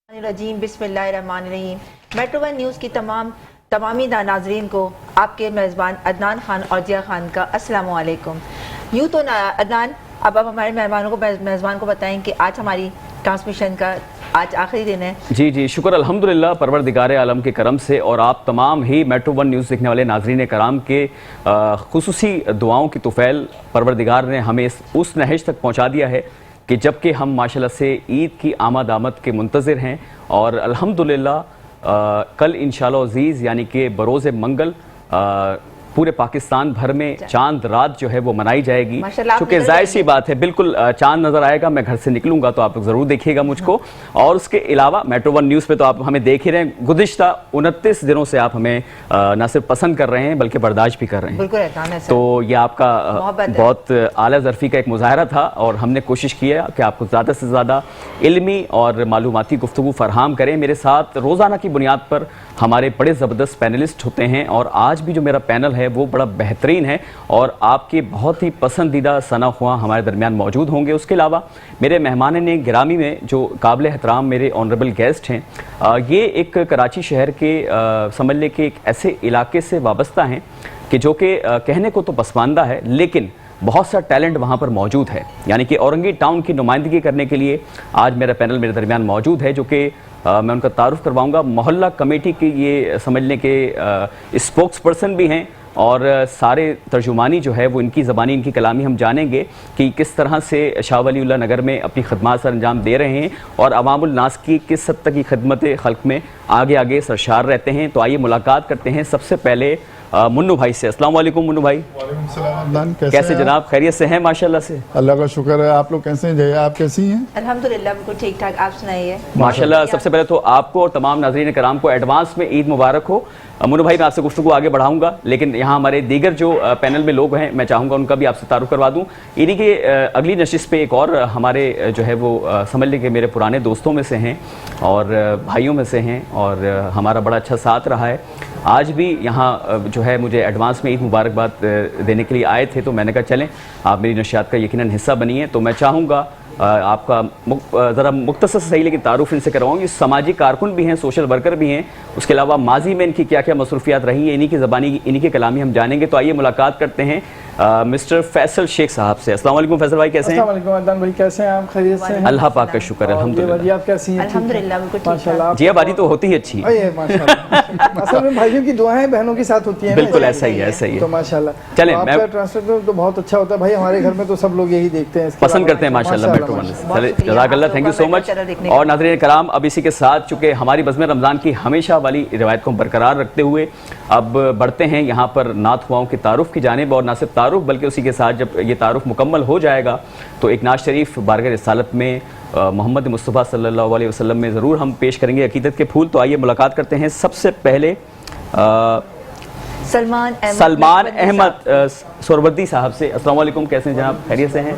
रजीम बिस्मिल्लाहिर्रहमानिर्रहीम। Metro one news की तमामी नाज़रीन को आपके मेज़बान अदनान खान और जिया खान का अस्सलामु अलैकुम। यूँ तो अदनान, अब आप हमारे मेज़बान को बताएं कि आज हमारी ट्रांसमिशन का आज आखिरी दिन है। जी जी, शुक्र अल्हम्दुलिल्लाह परवरदिगार आलम के करम से और आप तमाम ही मेट्रो वन न्यूज़ देखने वाले नाज़रीन कराम के खुसूसी दुआओं की तुफ़ैल परवरदिगार ने हमें उस नहज तक पहुँचा दिया है कि जबकि हम माशाल्लाह से ईद की आमद के मुंतज़िर हैं और अल्हम्दुलिल्लाह कल इंशाअल्लाह अज़ीज़ यानी कि बरोज़ मंगल पूरे पाकिस्तान भर में चांद रात जो है वो मनाई जाएगी। क्योंकि जाहिर सी बात है, बिल्कुल चांद नज़र आएगा, मैं घर से निकलूंगा तो आप लोग ज़रूर देखिएगा मुझको। और उसके अलावा मेट्रो वन न्यूज़ पे तो आप हमें देख ही रहे हैं, गुज़िश्ता 29 दिनों से आप हमें न सिर्फ पसंद कर रहे हैं बल्कि बर्दाश्त भी कर रहे हैं। तो ये आपका बहुत आला ज़रफ़ी का एक मुज़ाहरा था और हमने कोशिश किया कि आपको ज़्यादा से ज़्यादा इल्मी और मालूमाती गुफ्तगू फ़रहाम करें। मेरे साथ रोज़ाना की बुनियाद पर हमारे बड़े ज़बरदस्त पैनलिस्ट होते हैं और आज भी जो मेरा पैनल है वो बड़ा बेहतरीन है और आपके बहुत ही पसंदीदा सना ख्वाह हमारे दरमियान मौजूद होंगे। उसके अलावा मेरे मेहमान ने गिरामी में जो काबिल एहतराम मेरे ऑनरेबल गेस्ट हैं, ये एक कराची शहर के समझ लें कि एक ऐसे इलाके से वाबस्ता हैं कि जो कि कहने को तो पसमानदा है लेकिन बहुत सा टैलेंट वहाँ पर मौजूद है। यानी कि औरंगी टाउन की नुमाइंदगी करने के लिए आज मेरा पैनल मेरे दरमियान मौजूद है, जो कि मैं उनका तारुफ करवाऊंगा। मोहल्ला कमेटी के ये समझ लें कि स्पोक्स पर्सन भी हैं और सारे तर्जुमानी जो है वो इनकी ज़बानी इनकी कलामी हम जानेंगे कि किस तरह से शाह वलीउल्लाह नगर में अपनी खदमात सर अंजाम दे रहे हैं और अवामुल नास की किस हद तक की खिदमत खल्क में आगे आगे सरशार रहते हैं। तो आइए मुलाकात करते हैं सबसे पहले मुन्नू भाई से। अस्सलाम वालेकुम मुन्नू भाई। वालेकुम सलाम। कैसे जनाब, खैरियत से हैं? माशाल्लाह से। अल्लाह का शुक्र है। आप लोग कैसे हैं? आप कैसी हैं? अल्हम्दुलिल्लाह बिल्कुल ठीक ठाक। आप सुनाइए। माशाल्लाह। सबसे पहले तो आपको और तमाम नाज़रीन कराम को एडवांस में ईद मुबारक हो। मुन्नू भाई, मैं आपसे गुफ्तगू आगे बढ़ाऊंगा लेकिन यहाँ हमारे दीगर जो पैनल में लोग हैं मैं चाहूँगा उनका भी आपसे तारुफ करवा दूँ। इन्हीं के अगली नशिस्त पे एक और हमारे जो है वो समझ लें कि मेरे पुराने दोस्तों में से हैं और भाइयों में से हैं और हमारा बड़ा अच्छा साथ रहा है। आज भी यहाँ जो है मुझे एडवांस में ईद मुबारकबाद देने के लिए आए थे, तो मैंने कहा चलें आप मेरी नशियात का यकीनन हिस्सा बनिए। तो मैं चाहूँगा आपका ज़रा मुख्तसर सही लेकिन तारुफ इनसे करवाऊँ। ये समाजी कारकुन भी हैं, सोशल वर्कर भी हैं, उसके अलावा माजी में इनकी क्या क्या मसरूफियात रही हैं, इन्हीं की ज़बानी इन्हीं की कलामी हम जानेंगे। तो आइए मुलाकात करते हैं मिस्टर फैसल शेख साहब से। अस्सलाम वालेकुम फैसल भाई, कैसे हैं? अस्सलाम वालेकुम अदनान भाई, कैसे हैं आप? खैरियत से हैं? अल्लाह पाक का शुक्र है अल्हम्दुलिल्लाह। आप कैसी हैं? अल्हम्दुलिल्लाह बिल्कुल ठीक माशाल्लाह। जिया बारी तो होती ही अच्छी है। माशाल्लाह। असल में भाइयों की दुआएं बहनों के साथ होती हैं। बिल्कुल ऐसा ही है, ऐसा ही है। तो माशाल्लाह चलें, आपका ट्रांसलेटर तो बहुत अच्छा होता है भाई। हमारे घर में तो सब लोग यही देखते हैं, पसंद करते हैं माशाल्लाह मेट्रो वन। चले जज़ाकल्लाह, थैंक यू सो मच। और नाज़रीन कराम, अब इसी के साथ चूँकि हमारी बज़्म रमज़ान की हमेशा वाली रिवायत को बरकरार रखते हुए अब बढ़ते हैं यहाँ पर नात ख्वाहों की तारुफ की जानिब। और ना सिर्फ तारुफ बल्कि उसी के साथ जब ये तारुफ मुकम्मल हो जाएगा तो एक नात शरीफ बारगाह रिसालत में मोहम्मद मुस्तफ़ा सल्लल्लाहु अलैहि वसल्लम में ज़रूर हम पेश करेंगे अकीदत के फूल। तो आइए मुलाकात करते हैं सबसे पहले सलमान अहमद सोरवर्दी साहब से। अस्सलाम वालेकुम, कैसे हैं जनाब? खैरियत से हैं?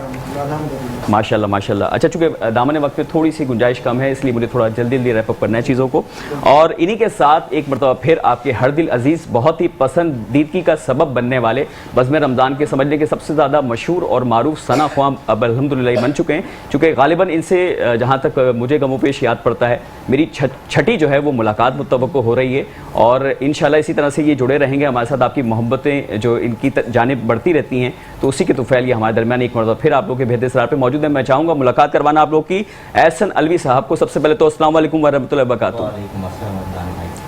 माशाल्लाह माशाल्लाह। अच्छा, चूँकि दामन वक्त में थोड़ी सी गुंजाइश कम है इसलिए मुझे थोड़ा जल्दी जल्दी रैप अप करना है चीज़ों को। और इन्हीं के साथ एक मरतबा फिर आपके हर दिल अजीज़ बहुत ही पसंदीदगी का सबब बनने वाले बज़्म रमज़ान के समझने के सबसे ज़्यादा मशहूर और मारूफ सना ख्वाह अब अल्हम्दुलिल्लाह बन चुके हैं। चूँकि गालिबन इनसे जहाँ तक मुझे गमो पेश याद पड़ता है मेरी छठी जो है वो मुलाकात मुतवक्को हो रही है और इंशाल्लाह इसी तरह से ये जुड़े रहेंगे हमारे साथ। आपकी मोहब्बतें जो इनकी जानिब बढ़ती रहती हैं तो उसी के तुफ़ैल ये हमारे दरमियान एक मरतबा फिर आप लोग के बेहद इसरार पे मौजूद है। मैं चाहूँगा मुलाकात करवाना आप लोग की एहसन अलवी साहब को। सबसे पहले तो अस्सलाम वालेकुम वरहमतुल्लाहि वबरकातुहू।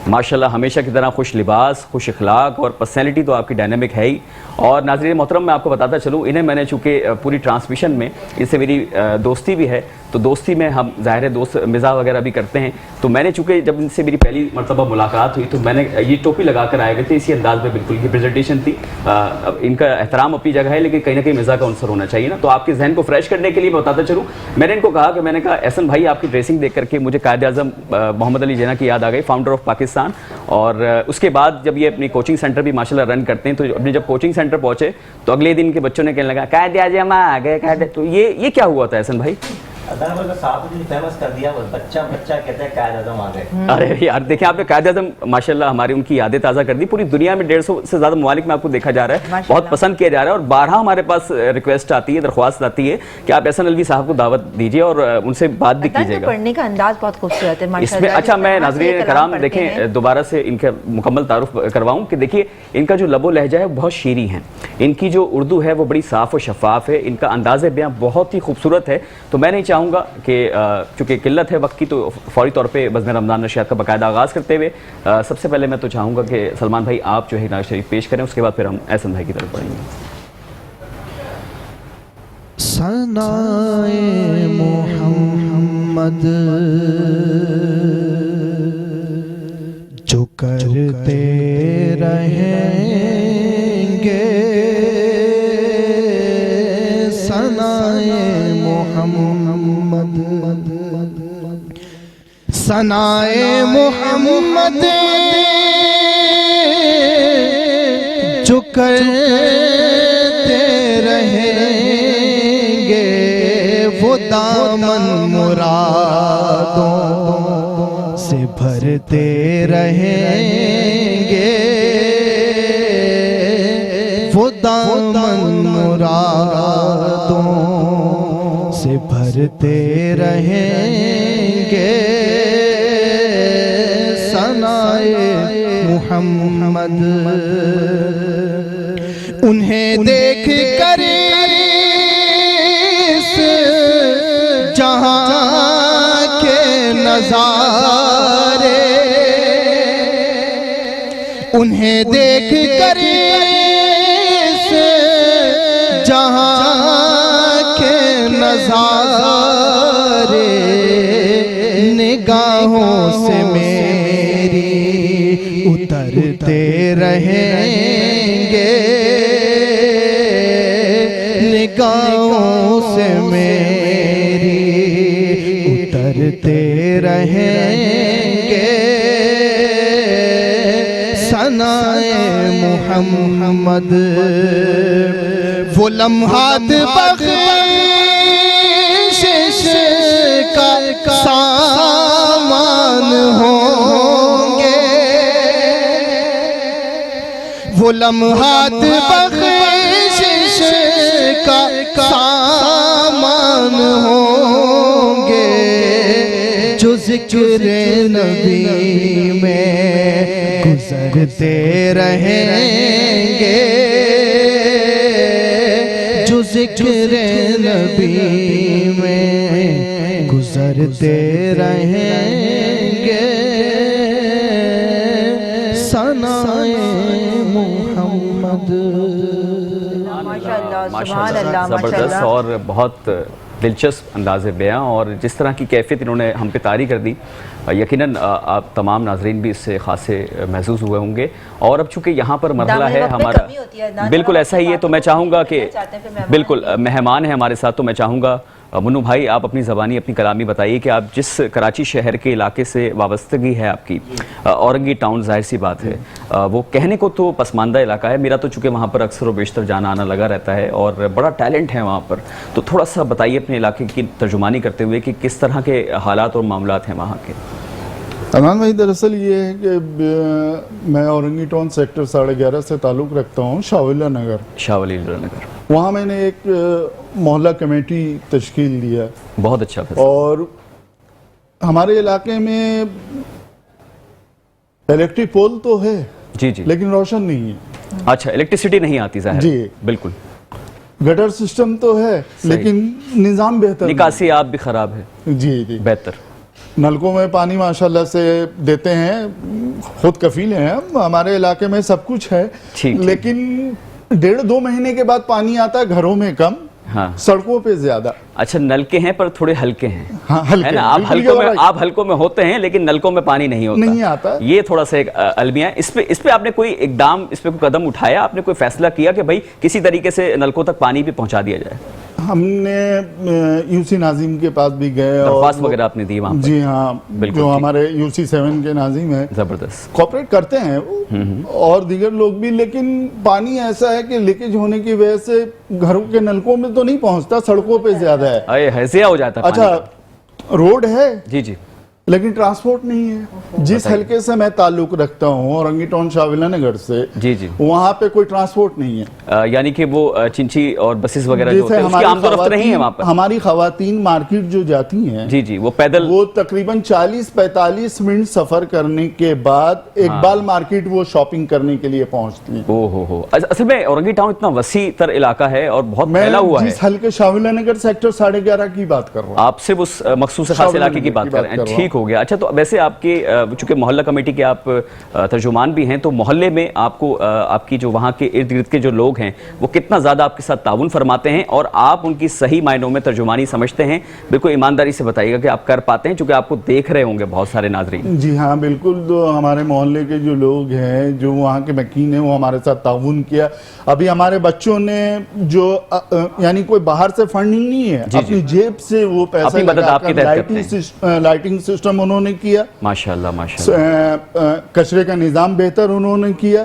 माशाल्लाह हमेशा की तरह खुश लिबास, खुश अखलाक और पर्सनैलिटी तो आपकी डायनामिक है ही। और नाज़रीन मोहतरम, मैं आपको बताता चलूँ, इन्हें मैंने चूँकि पूरी ट्रांसमिशन में इनसे मेरी दोस्ती भी है तो दोस्ती में हम ज़ाहिर है दोस्त मिज़ाह वगैरह भी करते हैं। तो मैंने चूँकि जब इनसे मेरी पहली मरतबा मुलाकात हुई तो मैंने ये टोपी लगा कर आए हुए थे इसी अंदाज़ में, बिल्कुल की प्रेजेंटेशन थी। इनका एहतराम अपनी जगह है लेकिन कहीं ना कहीं मिज़ाह का अंसर होना चाहिए ना। तो आपके जहन को फ्रेश करने के लिए बताता चलूँ, मैंने इनको कहा कि मैंने कहा एहसन भाई आपकी ड्रेसिंग देख करके मुझे कायद आज़म मोहम्मद अली जिन्ना की याद आ गई, फाउंडर ऑफ पाकिस्तान। और उसके बाद जब ये अपनी कोचिंग सेंटर भी माशाल्लाह रन करते हैं तो अपने जब कोचिंग सेंटर पहुँचे तो अगले दिन के बच्चों ने कहने लगा कायद आज़म आ गए। तो ये क्या हुआ था एहसन भाई? साहब ने फेमस कर दिया, वो बच्चा बच्चा कहते हैं कायद आज़म आ गए। अरे यार देखें, आपने कायद आज़म माशाल्लाह हमारी उनकी यादें ताज़ा कर दी। पूरी दुनिया में 150 से ज़्यादा ममालिक में आपको देखा जा रहा है, माशाल्लाह। बहुत पसंद किया जा रहा है और बारहा हमारे पास रिक्वेस्ट आती है, दरख्वास्त आती है कि आप एहसन अलवी साहब को दावत दीजिए और उनसे बात भी अदनान, कीजिएगा। पढ़ने का अंदाज बहुत खूबसूरत है इसमें माशाल्लाह। अच्छा, मैं जिस तरह से ये नाज़रीन कलाम कराम पढ़ते हैं। देखें दोबारा से इनका मुकम्मल तारुफ करवाऊं कि देखिए इनका जो लबो लहजा है वो बहुत शीरी है, इनकी जो उर्दू है वो बड़ी साफ़ और शफाफ है, इनका अंदाज़ बयां बहुत ही खूबसूरत है। तो मैं नहीं चाहूँगा कि चूँकि किल्लत है वक्त की, तो फौरी तौर पे बज़्म रमज़ान नशियात का बाकायदा आगाज़ करते हुए सबसे पहले मैं तो चाहूँगा कि सलमान भाई आप जो है नाज़ शरीफ पेश करें, उसके बाद फिर हम एहसन भाई की तरफ बढ़ेंगे। सनाए मोहम्मद जो करते रहेंगे, सनाए मोहम्मद, सनाए मोहम्मद जो करते रहेंगे, वो दामन मुरादों से भरते रहेंगे, वो दामन मुरादों से भरते रहेंगे, सनाए मुहम्मद। उन्हें देख कर इस जहां के नजारे, उन्हें देख कर इस जहां के नजारे, निगाहों से मेरी उतरते रहेंगे, निगाहों से मेरी उतरते रहेंगे, सनाए मुहम्मद। वो लम्हात बख्शिश का सामान होंगे, वो लम्हात बख्शिश का सामान होंगे, जो ज़िक्र नबी में गुज़रते रहेंगे, जो ज़िक्र नबी में गुज़रते रहेंगे, सनाए मुहम्मद। माशाल्लाह, सुभान माशाल्लाह, अल्लाह, ज़बरदस्त माशाल्लाह। और बहुत दिलचस्प अंदाज़ बयां, और जिस तरह की कैफियत इन्होंने हम पे तारी कर दी, यकीनन आप तमाम नाजरीन भी इससे खासे महसूस हुए होंगे। और अब चूँकि यहाँ पर मरहला है हमारा, बिल्कुल ऐसा ही है, तो मैं चाहूँगा कि बिल्कुल मेहमान है हमारे साथ, तो मैं चाहूँगा मुन्नू भाई आप अपनी ज़बानी अपनी कलामी बताइए कि आप जिस कराची शहर के इलाके से वाबस्तगी है आपकी, औरंगी टाउन, जाहिर सी बात है वो कहने को तो पसमानदा इलाका है, मेरा तो चूँकि वहाँ पर अक्सर व बेशतर जाना आना लगा रहता है और बड़ा टैलेंट है वहाँ पर, तो थोड़ा सा बताइए अपने इलाके की तर्जुमानी करते हुए कि किस तरह के हालात और मामलात हैं वहाँ के। अदनान भाई, दरअसल ये है कि मैं औरंगी टाउन सेक्टर 11.5 से ताल्लुक़ रखता हूँ, शाहवली नगर। शाहवली नगर, वहाँ मैंने एक मोहल्ला कमेटी तश्कील दिया, बहुत अच्छा फैसला। और हमारे इलाके में इलेक्ट्रिक पोल तो है जी जी, लेकिन रोशन नहीं है। अच्छा, इलेक्ट्रिसिटी नहीं आती जाहिर, जी बिल्कुल। गटर सिस्टम तो है लेकिन निज़ाम बेहतर नहीं। निकासी आप भी ख़राब है, जी जी। बेहतर नलकों में पानी माशाल्लाह से देते हैं, खुद कफील हैं हम, हमारे इलाके में सब कुछ है, ठीक। लेकिन 1.5-2 महीने के बाद पानी आता है, घरों में कम, हाँ। सड़कों पे ज्यादा। अच्छा, नलके हैं पर थोड़े हल्के हैं, हाँ, हल्के है ना, हैं, बिल्कुल आप हल्कों में होते हैं लेकिन नलकों में पानी नहीं होता, नहीं आता। ये थोड़ा सा एक अलमिया है। इस पे आपने कोई इकदाम, इस पे कोई कदम उठाया, आपने कोई फैसला किया कि भाई किसी तरीके से नलकों तक पानी भी पहुंचा दिया जाए? ہم نے यूसी नाजिम के पास भी गए दरख्वास्त वो- वगैरह आपने दी वहाँ पर? जी हाँ, बिल्कुल जो ठीक। हमारे यूसी 7 के नाजिम है जबरदस्त। कॉपरेट करते हैं वो, और दीगर लोग भी, लेकिन पानी ऐसा है कि लीकेज होने की वजह से घरों के नलकों में तो नहीं पहुंचता, सड़कों पे ज्यादा है। अरे हैसिया हो जाता है अच्छा, पानी रोड है का। जी लेकिन ट्रांसपोर्ट नहीं है। जिस हलके से मैं ताल्लुक रखता हूँ, औरंगी टाउन शाहविला नगर से, जी वहाँ पे कोई ट्रांसपोर्ट नहीं है। यानी कि वो चिंची और बसेस वगैरह जो होते जैसे हैं उसकी आमदो रफ्त नहीं है वहाँ पर? हमारी खवातीन मार्केट जो जाती हैं, जी वो पैदल वो तकरीबन 40-45 मिनट सफर करने के बाद इकबाल मार्केट वो शॉपिंग करने के लिए पहुंचती हैं। हो असल में औरंगी टाउन इतना वसी तर इलाका है और बहुत फैला हुआ मैं है। जिस हल्के शाहविला नगर सेक्टर 11.5 की बात कर रहा हूँ। आप सिर्फ उस मखसूस खास शाहविला इलाके की नगर बात की कर बात रहे हैं, कर रहा ठीक हो गया। अच्छा, तो वैसे आपके चूंकि मोहल्ला कमेटी के आप तर्जुमान भी हैं, तो मोहल्ले में आपको आपकी जो वहाँ के इर्द गिर्द के जो लोग हैं वो कितना ज़्यादा आपके साथ ताउन फरमाते हैं और आप उनकी सही मायनों में तर्जुमानी समझते हैं? बिल्कुल ईमानदारी से बताइएगा कि आप कर पाते हैं, चूंकि आपको देख रहे होंगे बहुत सारे नाजरीन। जी हाँ बिल्कुल, तो हमारे मोहल्ले के जो लोग हैं, जो वहाँ के मकीन हैं, वो हमारे साथ ताउन किया। अभी हमारे बच्चों ने जो यानी कोई बाहर से फंडिंग नहीं है, अपनी जेब से वो पैसा अपनी मदद आपकी तहत करते हैं। लाइटिंग सिस्टम उन्होंने किया, माशाल्लाह माशाल्लाह। कचरे का निजाम बेहतर उन्होंने किया।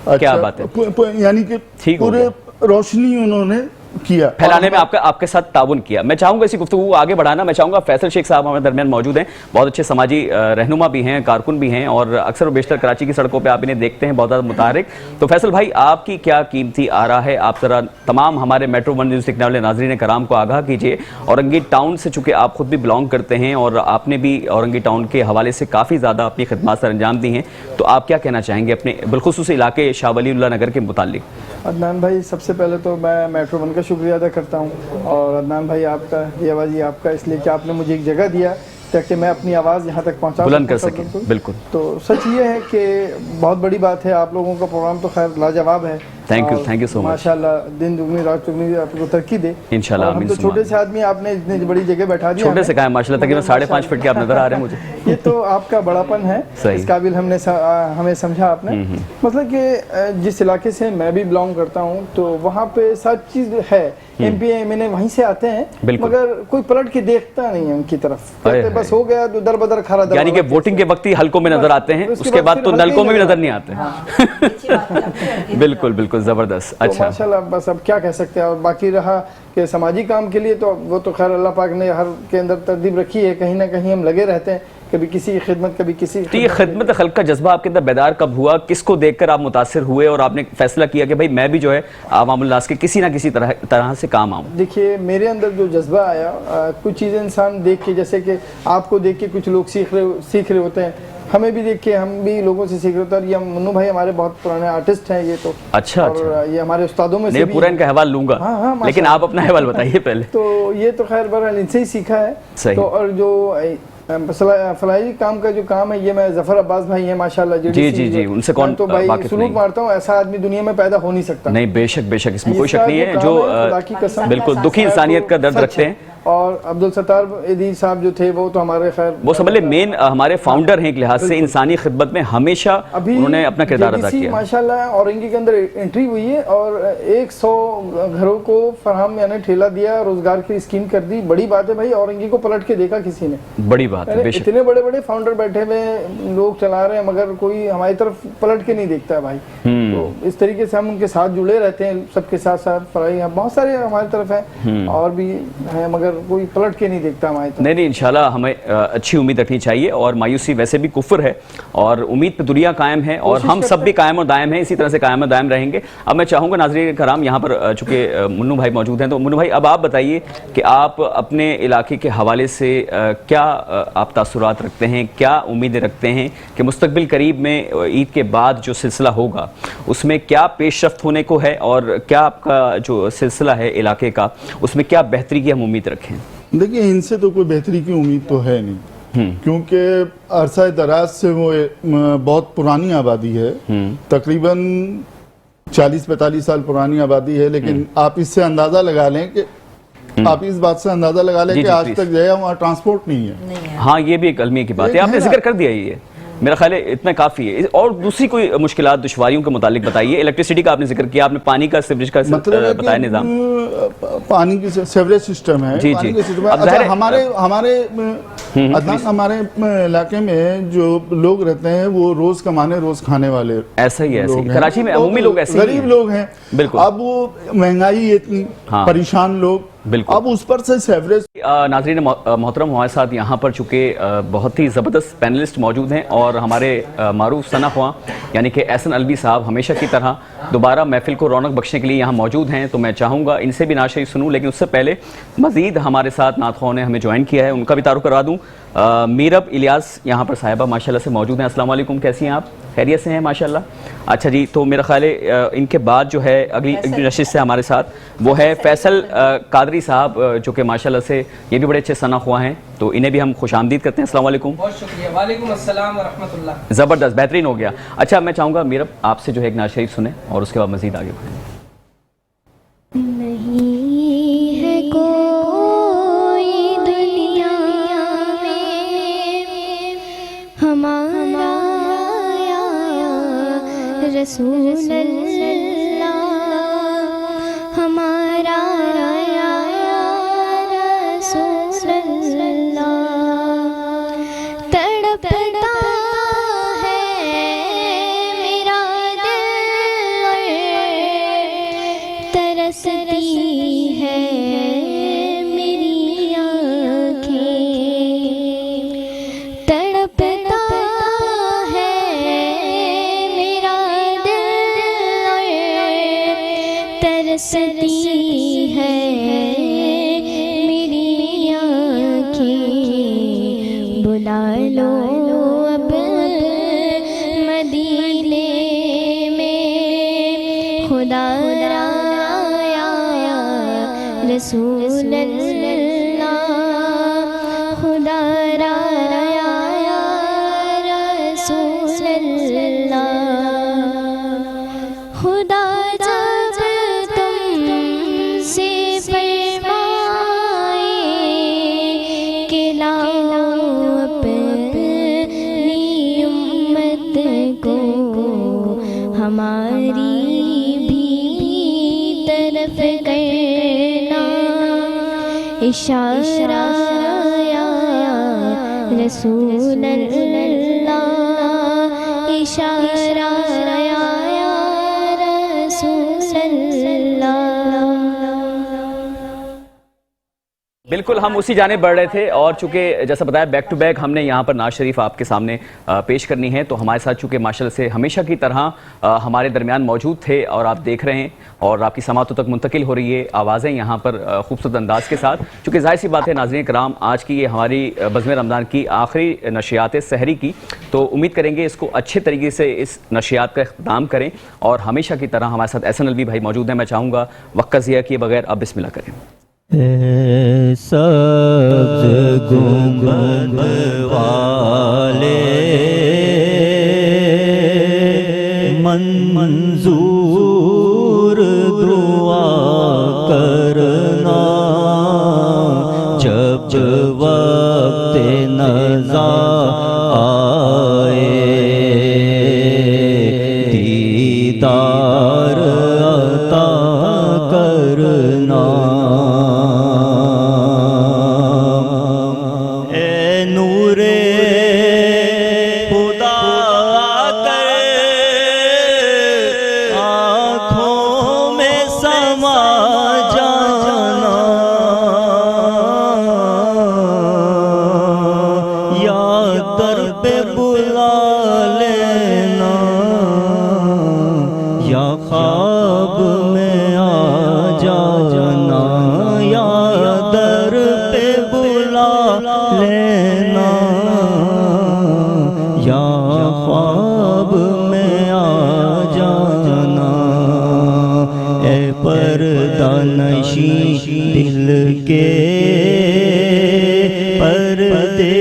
क्या बात है। यानी कि ठीक हो पूरे रोशनी उन्होंने किया, फैलाने में आपके साथ ताउन किया। मैं चाहूंगा इसी गुफ्तगू को आगे बढ़ाना। मैं चाहूंगा फैसल शेख साहब हमारे दरमियान मौजूद हैं, बहुत अच्छे समाजी रहनुमा भी हैं, कारकुन भी हैं और अक्सर बेशतर कराची की सड़कों पे आप इन्हें देखते हैं बहुत ज़्यादा मुताहरिक। तो फैसल भाई, आपकी क्या कीमती आ रहा है? आप जरा तमाम हमारे मेट्रो वन न्यूज़ देखने वाले नाजरीन कराम को आगाह कीजिए। औरंगी टाउन से चूँकि आप खुद भी बिलोंग करते हैं और आपने भी औरंगी टाउन के हवाले से काफ़ी ज़्यादा अपनी खिदमत सर अंजाम दी हैं, तो आप क्या कहना चाहेंगे अपने बिलखुसूस इलाके शाह वलीउल्लाह नगर के मुतालिक? अदनान भाई, सबसे पहले तो मैं मेट्रो वन का शुक्रिया अदा करता हूँ, और अदनान भाई आपका, ये आवाज़ आपका, इसलिए कि आपने मुझे एक जगह दिया ताकि मैं अपनी आवाज़ यहाँ तक पहुँचा बुलंद कर सकें। बिल्कुल। तो सच ये है कि बहुत बड़ी बात है, आप लोगों का प्रोग्राम तो खैर लाजवाब है। Thank you so much. माशाल्लाह, दिन दुगनी रात चुगनी आपको तरक्की दे इंशाल्लाह। हम तो छोटे से आदमी, आपने इतनी बड़ी जगह बैठा दिया। छोटे से कहा है माशाल्लाह, तकरीबन 5.5 फीट के आप नजर आ रहे हैं मुझे। ये तो आपका बड़ापन है, इस काबिल हमें समझा आपने। मतलब कि जिस इलाके से मैं भी बिलोंग करता हूँ, तो वहाँ पे सब चीज़ है। MP MNA वहीं से आते हैं, मगर कोई पलट के देखता नहीं है उनकी तरफ, कहते बस हो गया तो दर बदर खरा। यानी कि वोटिंग के वक्त ही हलकों में नजर आते हैं, उसके बाद तो नलकों में भी नजर नहीं आते। बिल्कुल बिल्कुल जबरदस्त। अच्छा, माशाल्लाह, बस अब क्या कह सकते हैं। और बाकी रहा कि समाजी काम के लिए, तो वो तो खैर अल्लाह पाक ने हर के अंदर तरतीब रखी है, कहीं ना कहीं हम लगे रहते हैं, कभी किसी की खिदमत, कभी किसी की। तो ये खिदमत खल्क का जज्बा आपके अंदर बेदार कब हुआ? किसको देखकर आप मुतासिर हुए और आपने फैसला किया कि भाई मैं भी जो है आवामुल नास के किसी ना किसी तरह से काम आऊँ? देखिए, मेरे अंदर जो जज्बा आया, कुछ चीज़ें इंसान देख के, जैसे कि आपको देख के कुछ लोग सीख रहे होते हैं, हमें भी देख के हम भी लोगों से सीख रहे होते हैं। ये मुन्नू भाई हमारे बहुत पुराने आर्टिस्ट हैं, ये तो अच्छा, और ये हमारे उस्तादों में से भी। पूरा इनका हवाल लूंगा, हाँ, लेकिन आप अपना हवाल बताइए पहले। तो ये तो खैर बहरहाल इनसे ही सीखा है। सही। तो और जो फलाई काम का जो काम है, ये मैं जफर अब्बास भाई है माशाल्लाह, जी उनसे कौन तो भाई सलूट मारता हूँ, ऐसा आदमी दुनिया में पैदा हो नहीं सकता। नहीं, बेशक इसमें कोई शक नहीं है, जो बिल्कुल दुखी इंसानियत का दर्द रखते हैं। और अब्दुल सत्तार एदी साहब जो थे, वो तो हमारे खैर वो समझ ले मेन हमारे फाउंडर हैं एक लिहाज से, इंसानी खिदमत में हमेशा उन्होंने अपना किरदार अदा किया। माशाल्लाह औरंगी के अंदर एंट्री हुई है और 100 घरों को फराहम यानी ठेला दिया, रोजगार की स्कीम कर दी। बड़ी बात है भाई, औरंगी को पलट के देखा किसी ने? बड़ी बात है। इतने बड़े बड़े फाउंडर बैठे हुए लोग चला रहे हैं, मगर कोई हमारी तरफ पलट के नहीं देखता है भाई। तो इस तरीके से हम उनके साथ जुड़े रहते हैं, सबके साथ साथ फराई बहुत सारे हमारी तरफ है और भी है, मगर कोई पलट के नहीं देखता हमारी तरफ। नहीं इंशाल्लाह हमें अच्छी उम्मीद रखनी चाहिए, और मायूसी वैसे भी कुफ्र है और उम्मीद पे दुनिया कायम है, और हम सब भी कायम और दायम हैं, इसी तरह से कायम और दायम रहेंगे। अब मैं चाहूँगा नाज़रीन कराम, यहाँ पर चूँकि मुन्नू भाई मौजूद हैं, तो मुन्नू भाई अब आप बताइए कि आप अपने इलाके के हवाले से क्या आप तासुरात रखते हैं, क्या उम्मीदें रखते हैं कि मुस्तकबिल करीब में ईद के बाद जो सिलसिला होगा उसमें क्या पेशरफ्त होने को है, और क्या आपका जो सिलसिला है इलाके का उसमें क्या बेहतरी की हम उम्मीद रखें? देखिए, इनसे तो कोई बेहतरी की उम्मीद तो है नहीं, क्योंकि अरसा दराज से वो बहुत पुरानी आबादी है, तकरीबन 40-45 साल पुरानी आबादी है। लेकिन आप इससे अंदाज़ा लगा लें कि आप इस बात से अंदाजा लगा लें कि आज तक जो है वहाँ ट्रांसपोर्ट नहीं है। हाँ, ये भी एक अलमी की बात है, आपने जिक्र कर दिया ये। میرا خیال ہے اتنا کافی ہے. اور دوسری کوئی مشکلات دشواریوں کے متعلق بتائیے. الیکٹریسٹی کا آپ نے ذکر کیا, آپ نے پانی کا سیوریج کا بتایا نظام. پانی کی سیوریج سسٹم ہے. جی جی. ہمارے ہمارے علاقے میں جو لوگ رہتے ہیں وہ روز کمانے روز کھانے والے ایسا ہی ہے. کراچی میں عمومی لوگ ایسے غریب لوگ ہیں. بالکل. اب وہ مہنگائی اتنی, پریشان لوگ, بالکل. اب اس پر سے سیوریج. ناظرین محترم, ہمارے ساتھ یہاں پر چونکہ بہت ہی زبردست پینلسٹ موجود ہیں اور ہمارے معروف ثنا خواں یعنی کہ احسن الوی صاحب ہمیشہ کی طرح دوبارہ محفل کو رونق بخشنے کے لیے یہاں موجود ہیں. تو میں چاہوں گا ان سے بھی نعت شریف سنوں, لیکن اس سے پہلے مزید ہمارے ساتھ نعت خواں نے ہمیں جوائن کیا ہے, ان کا بھی تعارف کروا دوں. میرب الیاس یہاں پر صاحبہ ماشاءاللہ سے موجود ہیں. السلام علیکم, کیسی ہیں آپ؟ خیریت سے ہیں ماشاءاللہ. اچھا جی, تو میرا خیال ہے ان کے بعد جو ہے اگلی نشست سے ہمارے ساتھ وہ ہے فیصل قادری صاحب, جو کہ ماشاءاللہ سے یہ بھی بڑے اچھے ثنا خواں ہیں, تو انہیں بھی ہم خوش آمدید کرتے ہیں. السلام علیکم. بہت شکریہ. وعلیکم السلام ورحمۃ اللہ. زبردست, بہترین ہو گیا. اچھا, میں چاہوں گا میرب آپ سے جو ہے ایک نعت شریف سنیں اور اس کے بعد مزید آگے بڑھیں. نہیں ہے کوئی دنیا میں ہمارا یا رسول اللہ, ہمارا یا رسول اللہ. تڑپتا ہے میرا دل, ترستی ہے میری آنکھیں. تڑپتا ہے میرا دل, ترستی ہے میری آنکھیں. بلا لو اب مدینے میں خدا را رسول اللہ, خدا را رسول اللہ. خدا جب تم سے فرمائے کہ لاؤ اپنی امت کو, ہماری بھی طرف کرنا اشارہ یا رسول اللہ, اشارہ یا رسول اللہ. بالکل, ہم اسی جانب بڑھ رہے تھے اور چونکہ جیسا بتایا بیک ٹو بیک ہم نے یہاں پر نعت شریف آپ کے سامنے پیش کرنی ہے, تو ہمارے ساتھ چونکہ ماشاءاللہ سے ہمیشہ کی طرح ہمارے درمیان موجود تھے اور آپ دیکھ رہے ہیں اور آپ کی سماعتوں تک منتقل ہو رہی ہے آوازیں یہاں پر خوبصورت انداز کے ساتھ. چونکہ ظاہر سی بات ہے ناظرین کرام, آج کی یہ ہماری بزم رمضان کی آخری نشریات سحری کی, تو امید کریں گے اس کو اچھے طریقے سے اس نشریات کا اختتام کریں اور ہمیشہ کی طرح ہمارے ساتھ احسن الوی بھائی موجود ہیں. میں چاہوں گا وقت کا ضیاع کیے بغیر اب بسم اللہ کریں. سبز گنبد والے منظور دعا کرنا, جب وقت نزا آئے دیدار عطا کرنا. دل کے پردے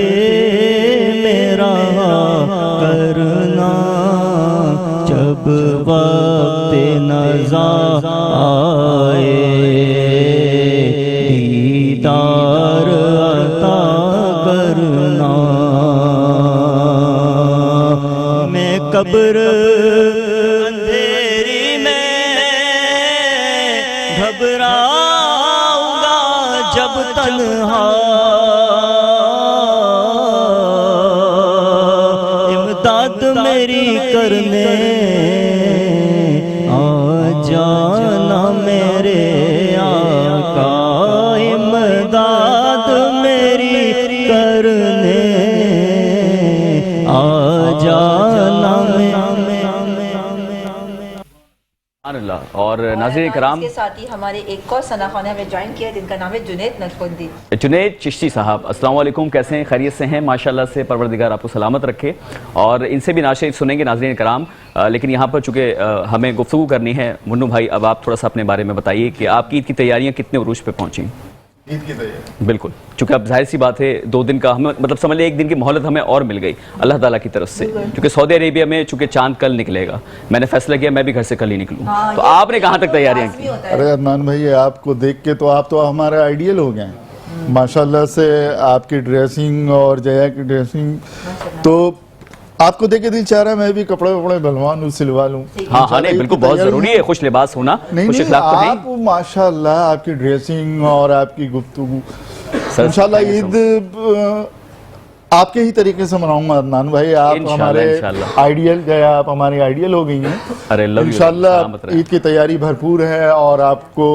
میرا کرنا, جب وقت نزا آئے دیدار عطا کرنا. قبر اندھیری میں گھبراؤں گا جب تنہا امداد میری کرنے آ جانا میرے آقا امداد میری کرنے آ جانا اللہ۔ اور ناظرین کرام، اس کے ساتھ ہی ہمارے ایک اور ثنا خوان نے ہمیں جوائن کیا جن کا نام ہے جنید نقشبندی۔ جنید چشتی صاحب، السلام علیکم، کیسے ہیں؟ خیریت سے ہیں؟ ماشاءاللہ سے، پروردگار آپ کو سلامت رکھے۔ اور ان سے بھی نعت شریف سنیں گے ناظرین کرام، لیکن یہاں پر چونکہ ہمیں گفتگو کرنی ہے، منو بھائی اب آپ تھوڑا سا اپنے بارے میں بتائیے کہ آپ کی عید کی تیاریاں کتنے عروج پہ پہنچیں؟ عید کی تیاری بالکل، چونکہ اب ظاہر سی بات ہے 2 دن کا ہمیں مطلب سمجھ لیں 1 دن کی مہلت ہمیں اور مل گئی اللہ تعالیٰ کی طرف سے، کیونکہ سعودی عربیہ میں چونکہ چاند کل نکلے گا، میں نے فیصلہ کیا میں بھی گھر سے کل ہی نکلوں، تو آپ نے کہاں تک تیاریاں کی؟ ارے عدنان بھائی، آپ کو دیکھ کے تو آپ تو ہمارے آئیڈیل ہو گئے ہیں ماشاءاللہ سے، آپ کی ڈریسنگ اور جیا کی ڈریسنگ، تو آپ کو دیکھ کے دل چاہ رہا ہے میں بھی کپڑے وپڑے بلوا لوں، سلوا لوں۔ ہاں ہاں، نہیں بالکل، بہت ضروری ہے خوش لباس ہونا، خوش اخلاق تو ہے۔ آپ ماشاءاللہ آپ کی ڈریسنگ اور آپ کی گفتگو، انشاءاللہ عید آپ کے ہی طریقے سے مناؤں گا عدنان بھائی، آپ ہمارے آئیڈیل گئے، آپ ہماری آئیڈیل ہو گئی ہیں انشاءاللہ۔ عید کی تیاری بھرپور ہے، اور آپ کو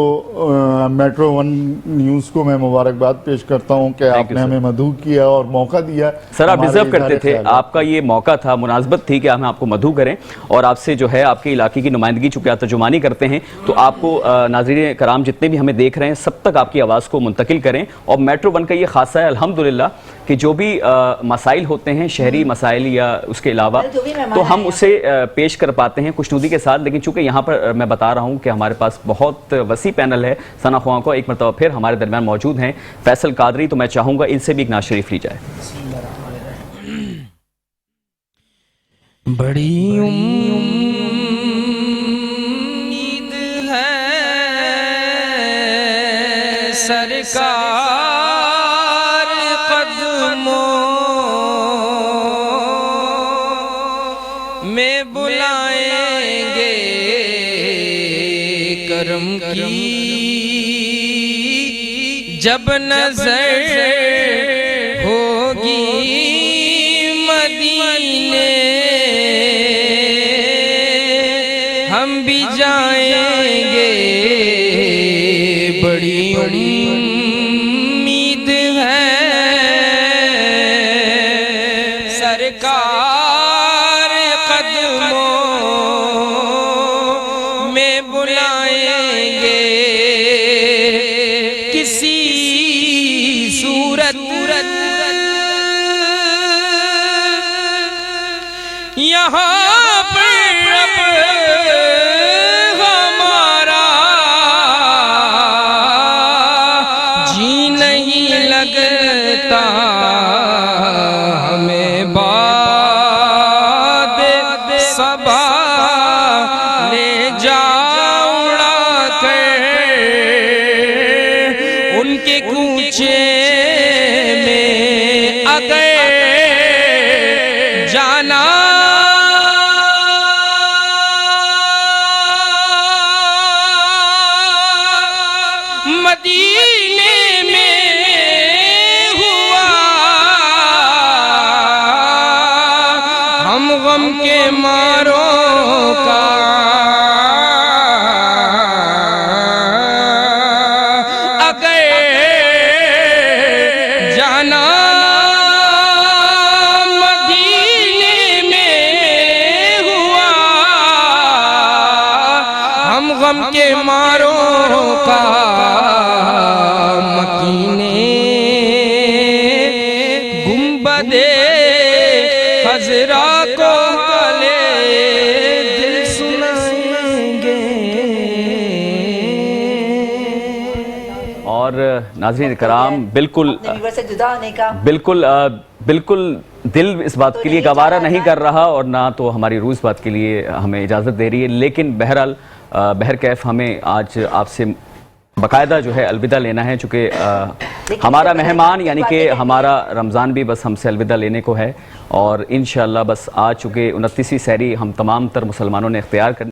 میٹرو 1 نیوز کو میں مبارکباد پیش کرتا ہوں کہ آپ نے ہمیں مدعو کیا اور موقع دیا۔ سر آپ ڈیزرو کرتے تھے، آپ کا یہ موقع تھا، مناسبت تھی کہ ہم آپ کو مدعو کریں، اور آپ سے جو ہے آپ کے علاقے کی نمائندگی چونکہ آپ ترجمانی کرتے ہیں، تو آپ کو ناظرین کرام جتنے بھی ہمیں دیکھ رہے ہیں سب تک آپ کی آواز کو منتقل کریں۔ اور میٹرو 1 کا یہ خاصہ ہے الحمدللہ کہ جو بھی مسائل ہوتے ہیں شہری مسائل یا اس کے علاوہ، تو ہم اسے پیش کر پاتے ہیں خوشنودی کے ساتھ، لیکن چونکہ یہاں پر میں بتا رہا ہوں کہ ہمارے پاس بہت وسیع پینل ہے ثنا خواہاں کو، ایک مرتبہ پھر ہمارے درمیان موجود ہیں فیصل قادری، تو میں چاہوں گا ان سے بھی ایک نعت شریف لی جائے۔ بڑی امید ہے سرکار قدموں میں بلائیں گے کرم کی جب نظر ہوگی مدینے ہم بھی جائیں گے بڑی امید ہے سرکار قدموں میں بلائیں گے کسی صورت یہاں پر اب ہمارا جی نہیں لگتا ہمیں باد صبا لے جا اڑا کر ان کے کوچے میں اگر جانا مدینے میں ہوا ہم غم کے ماروں کا اگر جانا مدینے میں ہوا ہم غم کے ماروں کا گنبد خضرا کو گلے دل سنائیں گے۔ اور ناظرین کرام بالکل سے جدا ہونے کا بالکل دل اس بات کے لیے گوارا نہیں کر رہا، اور نہ تو ہماری روح اس بات کے لیے ہمیں اجازت دے رہی ہے، لیکن بہرحال بہرکیف ہمیں آج آپ سے باقاعدہ جو ہے الوداع لینا ہے، چونکہ ہمارا مہمان یعنی کہ ہمارا رمضان بھی بس ہم سے الوداع لینے کو ہے، اور انشاءاللہ بس آج چونکہ 29ویں سحری ہم تمام تر مسلمانوں نے اختیار کرنی